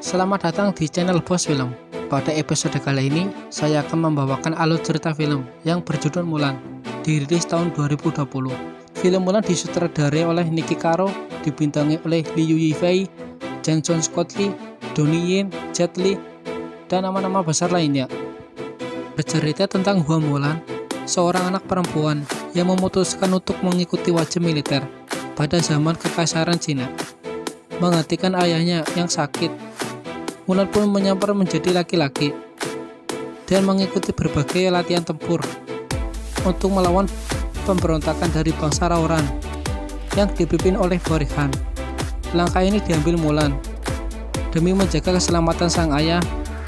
Selamat datang di channel Bos Film. Pada episode kali ini, saya akan membawakan alur cerita film yang berjudul Mulan, dirilis tahun 2020. Film Mulan disutradarai oleh Niki Caro, dibintangi oleh Liu Yifei, Jenson Scott Lee, Donnie Yen, Jet Li, dan nama-nama besar lainnya. Bercerita tentang Hua Mulan, seorang anak perempuan yang memutuskan untuk mengikuti wajib militer pada zaman kekaisaran Cina. Menggantikan ayahnya yang sakit, Mulan pun menyamar menjadi laki-laki dan mengikuti berbagai latihan tempur untuk melawan pemberontakan dari bangsa Raoran yang dipimpin oleh Borihan. Langkah ini diambil Mulan demi menjaga keselamatan sang ayah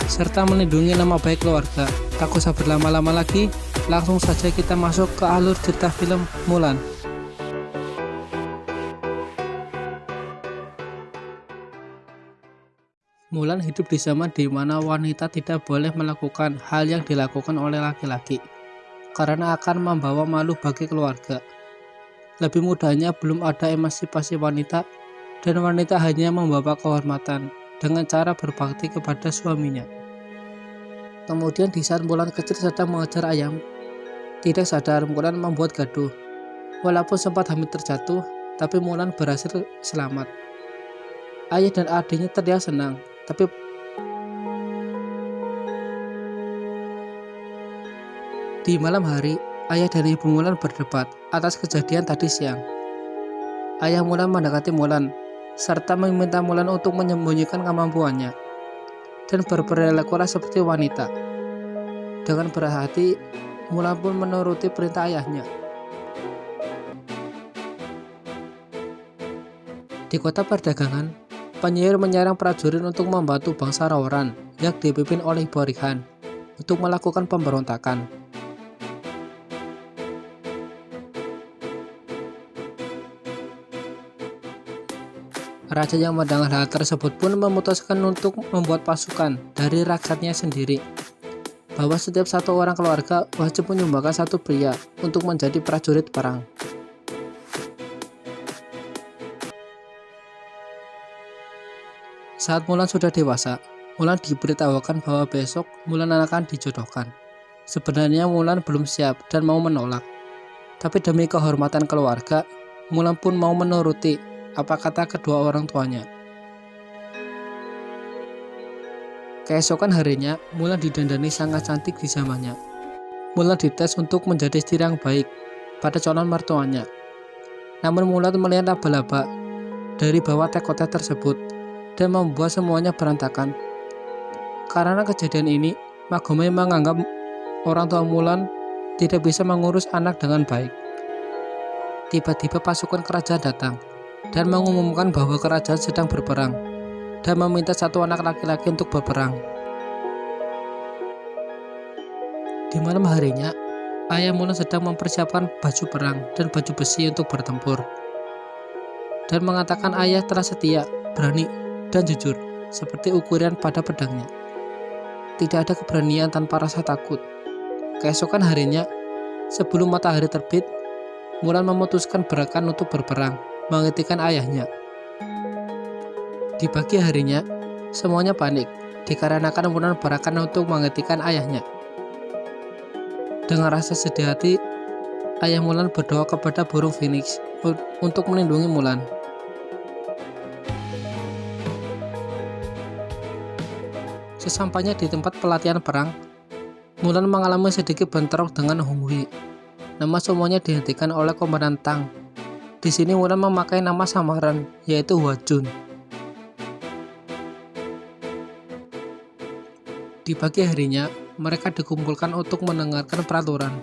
serta melindungi nama baik keluarga. Tak usah berlama-lama lagi, langsung saja kita masuk ke alur cerita film Mulan. Mulan hidup di zaman di mana wanita tidak boleh melakukan hal yang dilakukan oleh laki-laki karena akan membawa malu bagi keluarga. Lebih mudahnya belum ada emansipasi wanita dan wanita hanya membawa kehormatan dengan cara berbakti kepada suaminya. Kemudian di saat Mulan kecil sedang mengejar ayam, tidak sadar Mulan membuat gaduh. Walaupun sempat hampir terjatuh, tapi Mulan berhasil selamat. Ayah dan adiknya terlihat senang, tapi di malam hari, ayah dan ibu Mulan berdebat atas kejadian tadi siang. Ayah Mulan mendekati Mulan, serta meminta Mulan untuk menyembunyikan kemampuannya dan berperilakulah seperti wanita. Dengan berat hati, Mulan pun menuruti perintah ayahnya. Di kota perdagangan, penyihir menyerang prajurit untuk membantu bangsa Raoran yang dipimpin oleh Borihan untuk melakukan pemberontakan. Raja yang mendengar hal tersebut pun memutuskan untuk membuat pasukan dari rakyatnya sendiri, bahwa setiap satu orang keluarga wajib menyumbangkan satu pria untuk menjadi prajurit perang. Saat Mulan sudah dewasa, Mulan diberitahukan bahwa besok Mulan akan dijodohkan. Sebenarnya Mulan belum siap dan mau menolak, tapi demi kehormatan keluarga, Mulan pun mau menuruti apa kata kedua orang tuanya. Keesokan harinya, Mulan didandani sangat cantik di zamannya. Mulan dites untuk menjadi istri yang baik pada calon mertuanya. Namun Mulan melihat laba-laba dari bawah tekotek tersebut dan membuat semuanya berantakan. Karena kejadian ini, Magome menganggap orang tua Mulan tidak bisa mengurus anak dengan baik. Tiba-tiba pasukan kerajaan datang dan mengumumkan bahwa kerajaan sedang berperang dan meminta satu anak laki-laki untuk berperang. Di malam harinya, ayah Mulan sedang mempersiapkan baju perang dan baju besi untuk bertempur, dan mengatakan ayah telah setia, berani, dan jujur, seperti ukuran pada pedangnya. Tidak ada keberanian tanpa rasa takut. Keesokan harinya, sebelum matahari terbit, Mulan memutuskan berakan untuk berperang, menggantikan ayahnya. Di pagi harinya, semuanya panik, dikarenakan Mulan berakan untuk menggantikan ayahnya. Dengan rasa sedih hati, ayah Mulan berdoa kepada burung Phoenix untuk melindungi Mulan. Sesampainya di tempat pelatihan perang, Mulan mengalami sedikit bentrok dengan Hong Hui. Nama semuanya dihentikan oleh komandan Tang. Di sini Mulan memakai nama samaran, yaitu Hua Jun. Di pagi harinya, mereka dikumpulkan untuk mendengarkan peraturan.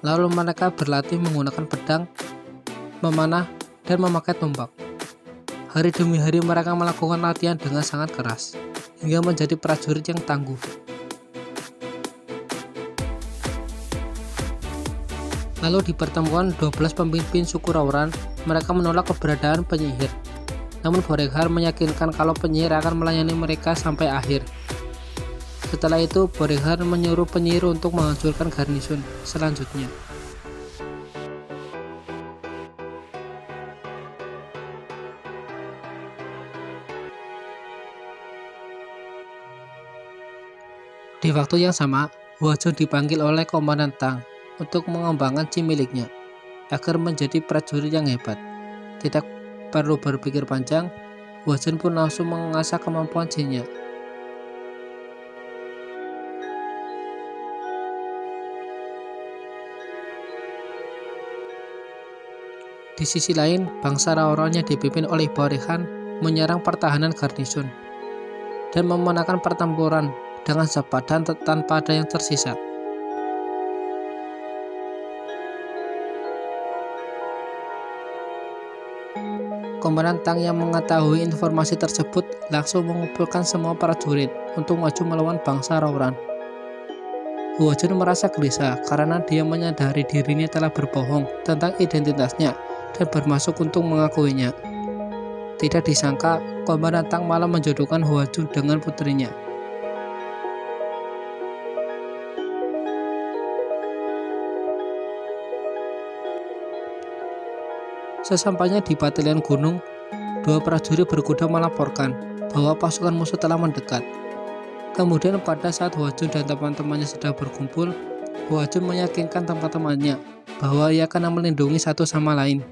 Lalu mereka berlatih menggunakan pedang, memanah, dan memakai tombak. Hari demi hari mereka melakukan latihan dengan sangat keras, hingga menjadi prajurit yang tangguh. Lalu di pertemuan 12 pemimpin suku Raoran, mereka menolak keberadaan penyihir. Namun Borihan meyakinkan kalau penyihir akan melayani mereka sampai akhir. Setelah itu, Borihan menyuruh penyihir untuk menghancurkan garnison selanjutnya. Di waktu yang sama, Huajun dipanggil oleh Komandan Tang untuk mengembangkan Qi miliknya agar menjadi prajurit yang hebat. Tidak perlu berpikir panjang, Huajun pun langsung mengasah kemampuan Qi-nya. Di sisi lain, bangsa Raoran yang dipimpin oleh Borihan menyerang pertahanan garnison dan memenangkan pertempuran dengan cepat dan tanpa ada yang tersisa. Komandan Tang yang mengetahui informasi tersebut langsung mengumpulkan semua prajurit untuk maju melawan bangsa Raoran. Huajun merasa gelisah karena dia menyadari dirinya telah berbohong tentang identitasnya dan bermaksud untuk mengakuinya. Tidak disangka, Komandan Tang malah menjodohkan Huajun dengan putrinya. Sesampainya di batalion gunung, dua prajurit berkuda melaporkan bahwa pasukan musuh telah mendekat. Kemudian pada saat Huajun dan teman-temannya sedang berkumpul, Huajun meyakinkan teman-temannya bahwa ia akan melindungi satu sama lain.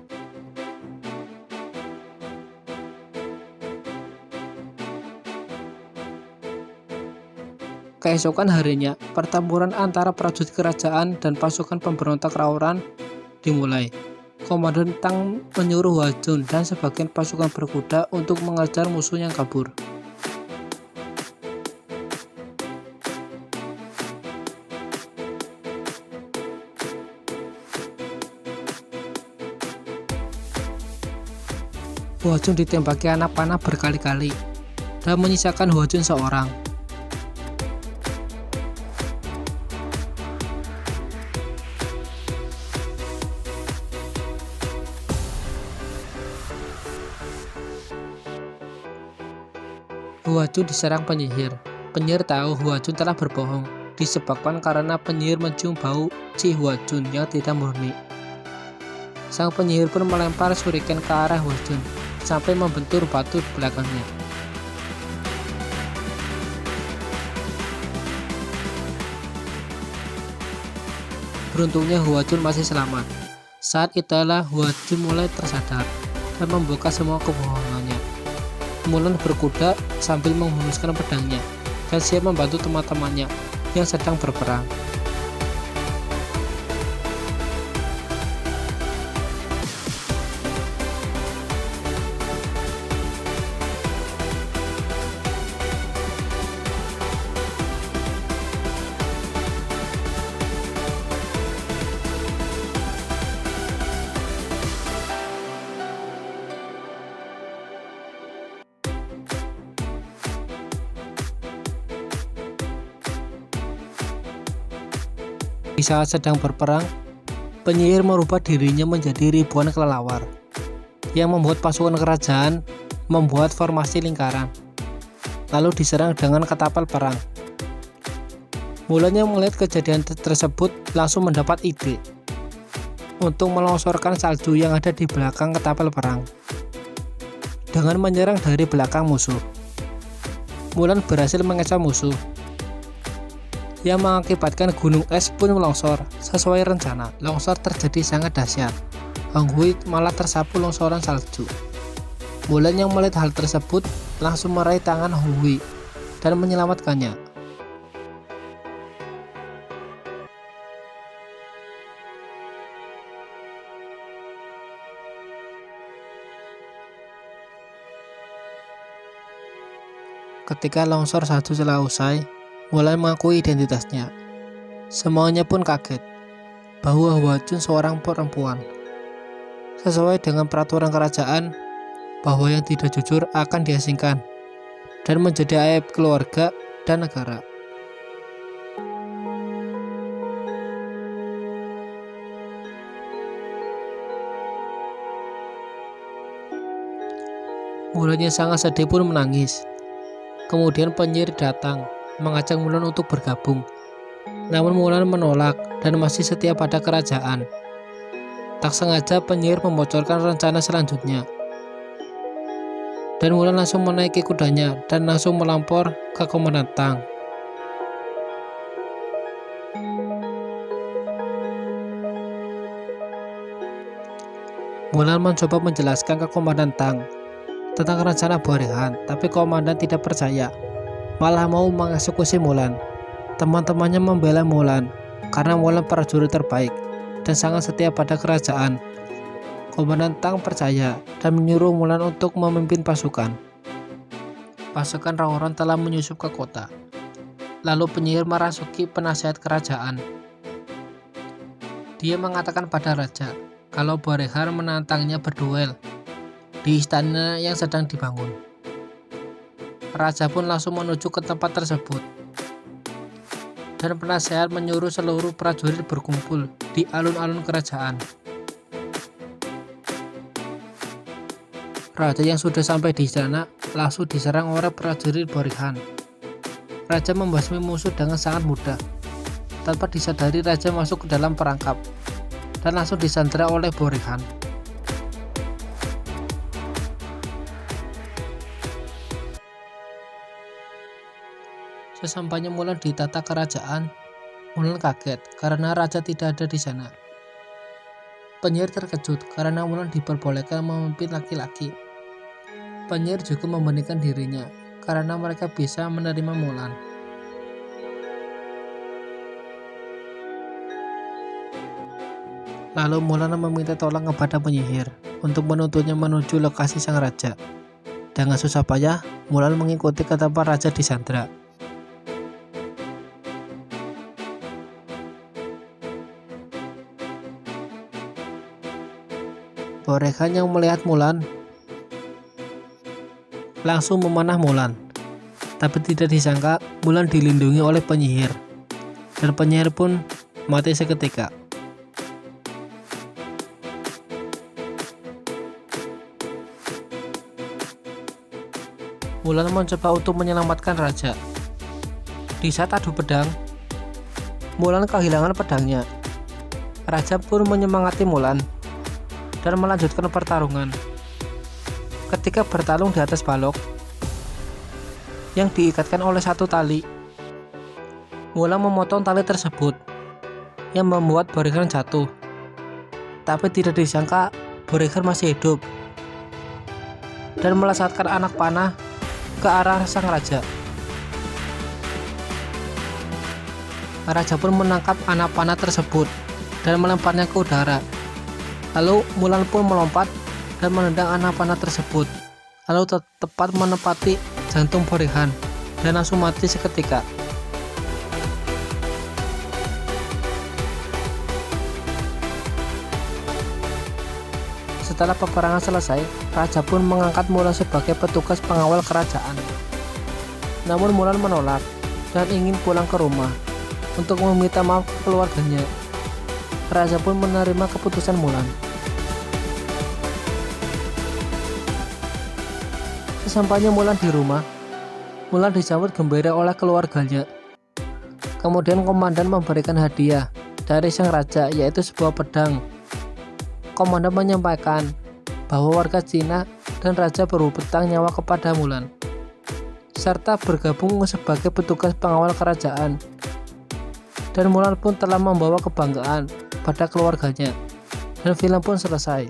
Keesokan harinya, pertempuran antara prajurit kerajaan dan pasukan pemberontak Raoran dimulai. Komandan Tang menyuruh Huajun dan sebagian pasukan berkuda untuk mengejar musuh yang kabur. Huajun ditembaki anak panah berkali-kali dan menyisakan Huajun seorang. Huajun diserang penyihir. Penyihir tahu Huajun telah berbohong, disebabkan karena penyihir mencium bau Qi Huajun yang tidak murni. Sang penyihir pun melempar shuriken ke arah Huajun sampai membentur batu di belakangnya. Beruntungnya Huajun masih selamat. Saat itulah Huajun mulai tersadar dan membuka semua kebohongannya. Mulan berkuda sambil menghunuskan pedangnya dan siap membantu teman-temannya yang sedang berperang. Di saat sedang berperang, penyihir merubah dirinya menjadi ribuan kelelawar yang membuat pasukan kerajaan membuat formasi lingkaran, lalu diserang dengan ketapel perang. Mulan yang melihat kejadian tersebut langsung mendapat ide untuk melongsorkan salju yang ada di belakang ketapel perang dengan menyerang dari belakang musuh. Mulan berhasil mengecoh musuh, yang mengakibatkan gunung es pun longsor. Sesuai rencana, longsor terjadi sangat dahsyat. Hong Hui malah tersapu longsoran salju. Mulan yang melihat hal tersebut langsung meraih tangan Hong Hui dan menyelamatkannya. Ketika longsor salju telah usai, Mulan mengakui identitasnya. Semuanya pun kaget bahwa Huajun seorang perempuan. Sesuai dengan peraturan kerajaan, bahwa yang tidak jujur akan diasingkan dan menjadi aib keluarga dan negara. Mulan yang sangat sedih pun menangis. Kemudian penyihir datang mengajak Mulan untuk bergabung. Namun Mulan menolak dan masih setia pada kerajaan. Tak sengaja penyihir membocorkan rencana selanjutnya. Dan Mulan langsung menaiki kudanya dan langsung melampor ke Komandan Tang. Mulan mencoba menjelaskan ke Komandan Tang tentang rencana Borehan, tapi Komandan tidak percaya, malah mau mengeksekusi Mulan. Teman-temannya membela Mulan karena Mulan prajurit terbaik dan sangat setia pada kerajaan. Komandan Tang percaya dan menyuruh Mulan untuk memimpin pasukan. Pasukan Rongrong telah menyusup ke kota. Lalu penyihir merasuki penasihat kerajaan. Dia mengatakan pada raja kalau Borehan menantangnya berduel di istana yang sedang dibangun. Raja pun langsung menuju ke tempat tersebut. Dan penasehat menyuruh seluruh prajurit berkumpul di alun-alun kerajaan. Raja yang sudah sampai di sana langsung diserang oleh prajurit Borehan. Raja membasmi musuh dengan sangat mudah. Tanpa disadari, raja masuk ke dalam perangkap dan langsung disandera oleh Borehan. Sesampainya Mulan di tata kerajaan, Mulan kaget karena raja tidak ada di sana. Penyihir terkejut karena Mulan diperbolehkan memimpin laki-laki. Penyihir juga membeningkan dirinya karena mereka bisa menerima Mulan. Lalu Mulan meminta tolong kepada penyihir untuk menuntunnya menuju lokasi sang raja. Dengan susah payah, Mulan mengikuti ke tempat raja disandra. Borehan yang melihat Mulan langsung memanah Mulan, tapi tidak disangka Mulan dilindungi oleh penyihir, dan penyihir pun mati seketika. Mulan mencoba untuk menyelamatkan raja. Di saat adu pedang, Mulan kehilangan pedangnya. Raja pun menyemangati Mulan dan melanjutkan pertarungan. Ketika bertarung di atas balok yang diikatkan oleh satu tali, Mulan memotong tali tersebut yang membuat Borehan jatuh. Tapi tidak disangka Borehan masih hidup dan melesatkan anak panah ke arah sang raja. Raja pun menangkap anak panah tersebut dan melemparnya ke udara. Lalu Mulan pun melompat dan menendang anak panah tersebut, lalu tepat menepati jantung Borehan dan langsung mati seketika. Setelah peperangan selesai, raja pun mengangkat Mulan sebagai petugas pengawal kerajaan. Namun Mulan menolak dan ingin pulang ke rumah untuk meminta maaf ke keluarganya. Raja pun menerima keputusan Mulan. Sesampainya Mulan di rumah, Mulan disambut gembira oleh keluarganya. Kemudian komandan memberikan hadiah dari sang raja, yaitu sebuah pedang. Komandan menyampaikan bahwa warga Cina dan raja berhutang nyawa kepada Mulan, serta bergabung sebagai petugas pengawal kerajaan. Dan Mulan pun telah membawa kebanggaan pada keluarganya, dan film pun selesai.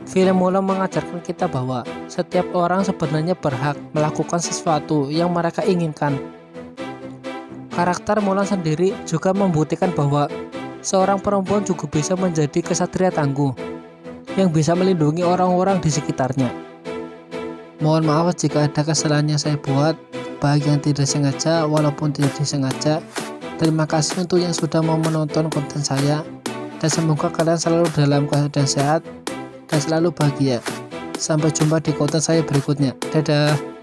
Film Mulan mengajarkan kita bahwa setiap orang sebenarnya berhak melakukan sesuatu yang mereka inginkan. Karakter Mulan sendiri juga membuktikan bahwa seorang perempuan juga bisa menjadi kesatria tangguh yang bisa melindungi orang-orang di sekitarnya. Mohon maaf jika ada kesalahan yang saya buat, baik yang tidak sengaja walaupun tidak disengaja. Terima kasih untuk yang sudah mau menonton konten saya, dan semoga kalian selalu dalam keadaan sehat dan selalu bahagia. Sampai jumpa di konten saya berikutnya. Dadah.